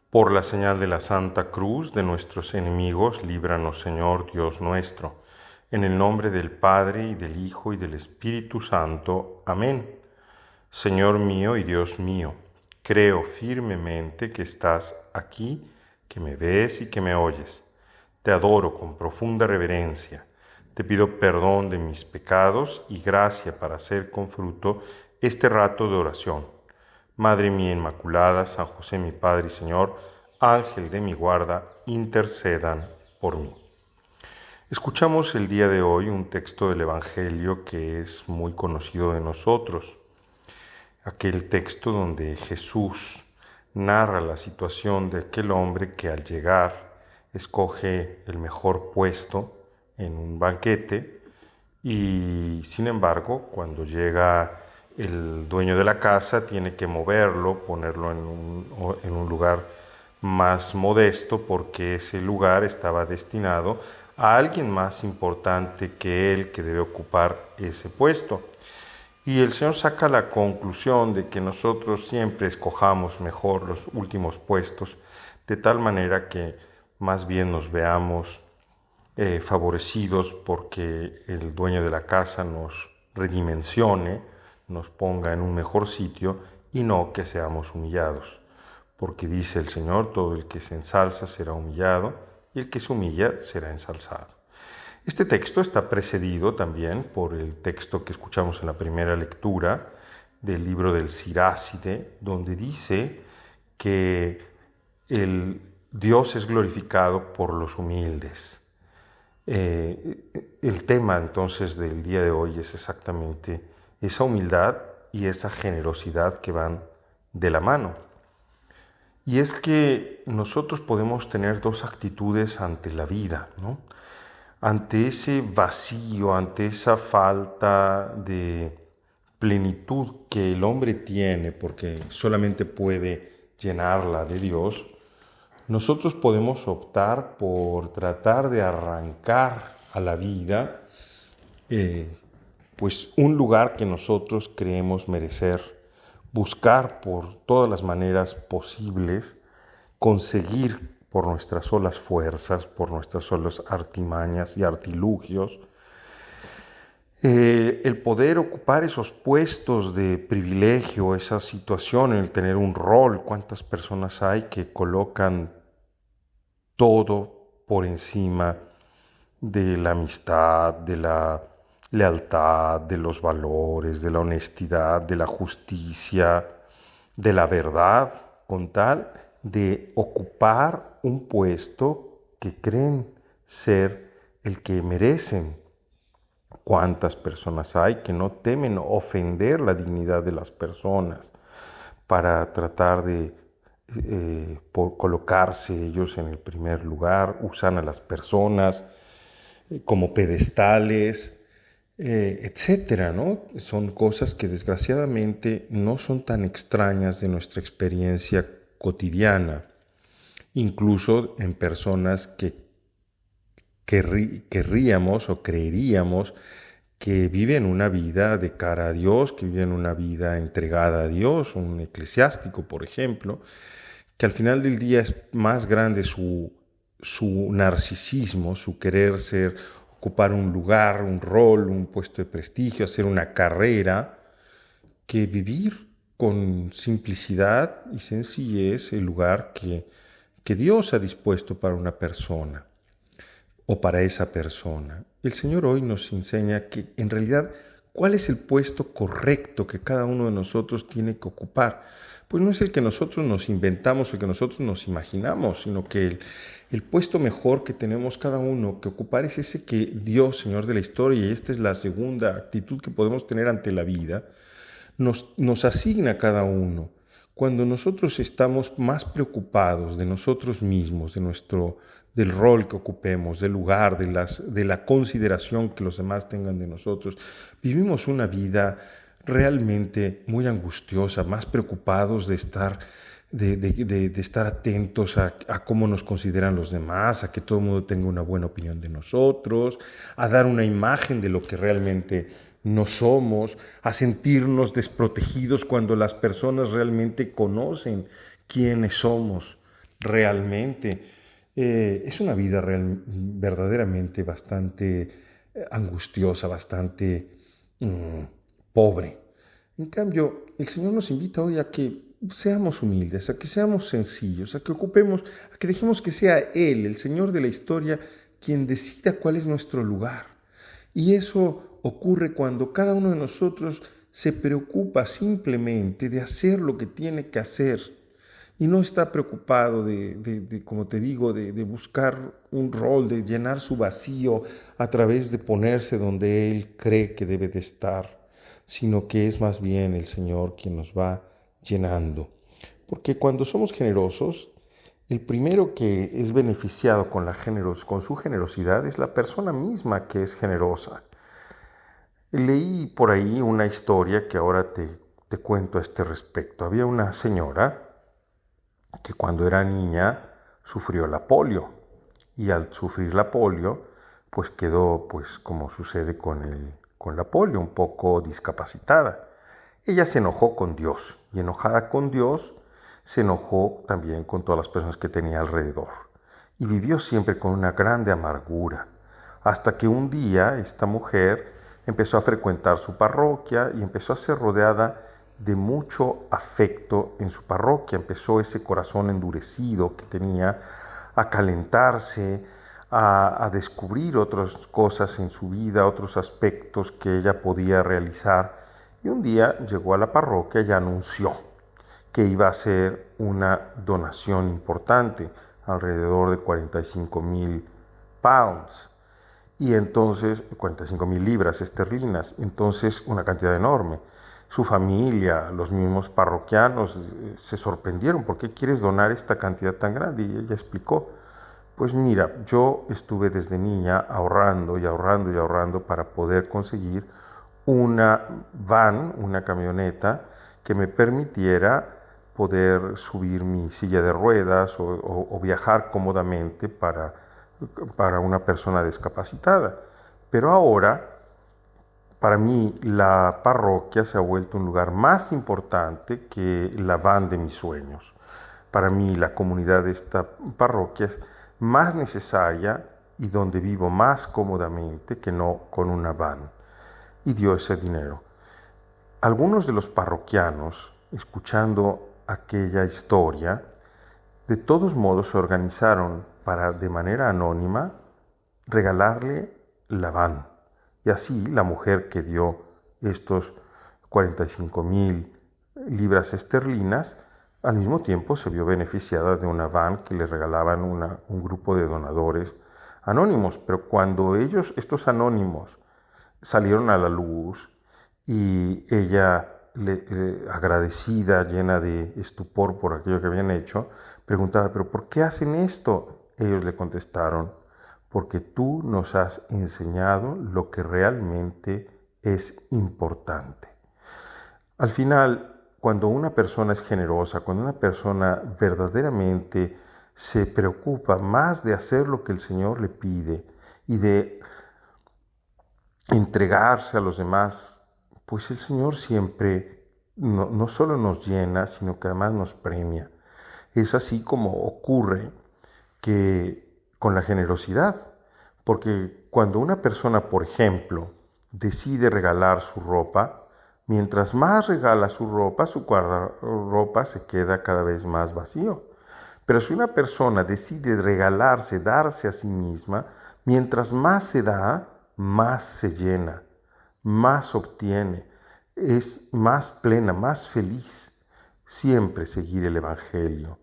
Por la señal de la Santa Cruz de nuestros enemigos, líbranos, Señor Dios nuestro. En el nombre del Padre, y del Hijo, y del Espíritu Santo. Amén. Señor mío y Dios mío, creo firmemente que estás aquí, que me ves y que me oyes. Te adoro con profunda reverencia. Te pido perdón de mis pecados y gracia para hacer con fruto este rato de oración. Madre mía Inmaculada, San José mi Padre y Señor, Ángel de mi guarda, intercedan por mí. Escuchamos el día de hoy un texto del Evangelio que es muy conocido de nosotros. Aquel texto donde Jesús narra la situación de aquel hombre que al llegar escoge el mejor puesto en un banquete y sin embargo cuando llega el dueño de la casa tiene que moverlo, ponerlo en un lugar más modesto porque ese lugar estaba destinado a alguien más importante que él que debe ocupar ese puesto. Y el Señor saca la conclusión de que nosotros siempre escojamos mejor los últimos puestos, de tal manera que más bien nos veamos favorecidos porque el dueño de la casa nos redimensione, nos ponga en un mejor sitio y no que seamos humillados. Porque dice el Señor, todo el que se ensalza será humillado y el que se humilla será ensalzado. Este texto está precedido también por el texto que escuchamos en la primera lectura del libro del Siráside, donde dice que el Dios es glorificado por los humildes. El tema entonces del día de hoy es exactamente esa humildad y esa generosidad que van de la mano. Y es que nosotros podemos tener dos actitudes ante la vida, ¿no? Ante ese vacío, ante esa falta de plenitud que el hombre tiene, porque solamente puede llenarla de Dios, nosotros podemos optar por tratar de arrancar a la vida pues un lugar que nosotros creemos merecer, buscar por todas las maneras posibles, conseguir por nuestras solas fuerzas, por nuestras solas artimañas y artilugios, el poder ocupar esos puestos de privilegio, esa situación, el tener un rol. ¿Cuántas personas hay que colocan todo por encima de la amistad, de la lealtad, de los valores, de la honestidad, de la justicia, de la verdad, con tal de ocupar un puesto que creen ser el que merecen? ¿Cuántas personas hay que no temen ofender la dignidad de las personas para tratar de por colocarse ellos en el primer lugar? Usan a las personas como pedestales, etcétera, ¿no? Son cosas que desgraciadamente no son tan extrañas de nuestra experiencia cotidiana, incluso en personas que querríamos o creeríamos que viven una vida de cara a Dios, que viven una vida entregada a Dios, un eclesiástico, por ejemplo, que al final del día es más grande su narcisismo, su querer ser, ocupar un lugar, un rol, un puesto de prestigio, hacer una carrera, que vivir con simplicidad y sencillez el lugar que Dios ha dispuesto para una persona o para esa persona. El Señor hoy nos enseña que en realidad cuál es el puesto correcto que cada uno de nosotros tiene que ocupar. Pues no es el que nosotros nos inventamos, el que nosotros nos imaginamos, sino que el puesto mejor que tenemos cada uno que ocupar es ese que Dios, Señor de la historia, y esta es la segunda actitud que podemos tener ante la vida, nos asigna a cada uno. Cuando nosotros estamos más preocupados de nosotros mismos, del rol que ocupemos, del lugar, de la consideración que los demás tengan de nosotros, vivimos una vida realmente muy angustiosa, más preocupados de estar atentos a cómo nos consideran los demás, a que todo el mundo tenga una buena opinión de nosotros, a dar una imagen de lo que realmente no somos, a sentirnos desprotegidos cuando las personas realmente conocen quiénes somos. realmente. Es una vida verdaderamente bastante angustiosa, bastante mm, pobre. En cambio, el Señor nos invita hoy a que seamos humildes, a que seamos sencillos, a que ocupemos, a que dejemos que sea Él, el Señor de la historia, quien decida cuál es nuestro lugar. Y eso ocurre cuando cada uno de nosotros se preocupa simplemente de hacer lo que tiene que hacer y no está preocupado como te digo, de buscar un rol, de llenar su vacío a través de ponerse donde Él cree que debe de estar, sino que es más bien el Señor quien nos va llenando. Porque cuando somos generosos, el primero que es beneficiado con su generosidad es la persona misma que es generosa. Leí por ahí una historia que ahora te cuento a este respecto. Había una señora que cuando era niña sufrió la polio y al sufrir la polio pues quedó, pues como sucede con la polio, un poco discapacitada. Ella se enojó con Dios y enojada con Dios se enojó también con todas las personas que tenía alrededor y vivió siempre con una grande amargura hasta que un día esta mujer empezó a frecuentar su parroquia y empezó a ser rodeada de mucho afecto en su parroquia. Empezó ese corazón endurecido que tenía a calentarse, a descubrir otras cosas en su vida, otros aspectos que ella podía realizar. Y un día llegó a la parroquia y anunció que iba a hacer una donación importante, alrededor de 45,000 pounds. Y entonces, 45,000 libras esterlinas, entonces una cantidad enorme. Su familia, los mismos parroquianos se sorprendieron, ¿por qué quieres donar esta cantidad tan grande? Y ella explicó, pues mira, yo estuve desde niña ahorrando y ahorrando y ahorrando para poder conseguir una van, una camioneta que me permitiera poder subir mi silla de ruedas o viajar cómodamente para una persona discapacitada. Pero ahora, para mí, la parroquia se ha vuelto un lugar más importante que la van de mis sueños. Para mí, la comunidad de esta parroquia es más necesaria y donde vivo más cómodamente que no con una van. Y dio ese dinero. Algunos de los parroquianos, escuchando aquella historia, de todos modos se organizaron para, de manera anónima, regalarle la van. Y así la mujer que dio estos 45,000 libras esterlinas, al mismo tiempo se vio beneficiada de una van que le regalaban un grupo de donadores anónimos. Pero cuando estos anónimos, salieron a la luz y ella, agradecida, llena de estupor por aquello que habían hecho, preguntaba, ¿pero por qué hacen esto? Ellos le contestaron, porque tú nos has enseñado lo que realmente es importante. Al final, cuando una persona es generosa, cuando una persona verdaderamente se preocupa más de hacer lo que el Señor le pide y de entregarse a los demás, pues el Señor siempre no solo nos llena, sino que además nos premia. Es así como ocurre que con la generosidad, porque cuando una persona, por ejemplo, decide regalar su ropa, mientras más regala su guardarropa se queda cada vez más vacío. Pero si una persona decide regalarse, darse a sí misma, mientras más se da, más se llena, más obtiene, es más plena, más feliz. Siempre seguir el Evangelio,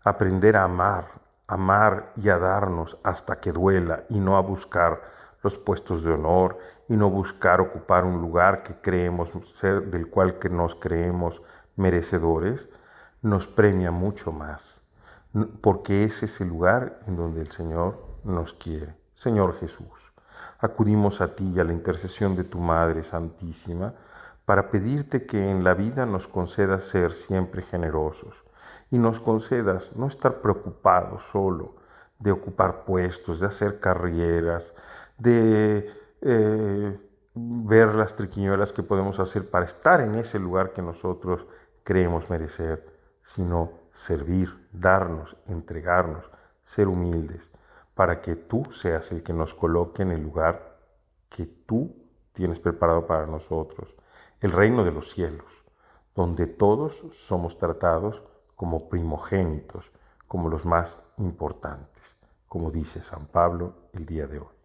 aprender a amar y a darnos hasta que duela y no a buscar los puestos de honor y no buscar ocupar un lugar que creemos ser, del cual que nos creemos merecedores, nos premia mucho más, porque ese es el lugar en donde el Señor nos quiere. Señor Jesús, acudimos a ti y a la intercesión de tu Madre Santísima para pedirte que en la vida nos concedas ser siempre generosos y nos concedas no estar preocupados solo de ocupar puestos, de hacer carreras, de ver las triquiñuelas que podemos hacer para estar en ese lugar que nosotros creemos merecer, sino servir darnos, entregarnos, ser humildes, para que tú seas el que nos coloque en el lugar que tú tienes preparado para nosotros, el reino de los cielos, donde todos somos tratados como primogénitos, como los más importantes, como dice San Pablo el día de hoy.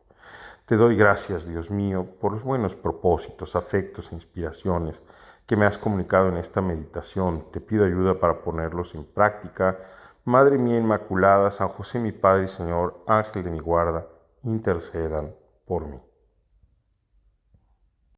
Te doy gracias, Dios mío, por los buenos propósitos, afectos e inspiraciones que me has comunicado en esta meditación. Te pido ayuda para ponerlos en práctica. Madre mía Inmaculada, San José mi Padre y Señor, Ángel de mi guarda, intercedan por mí.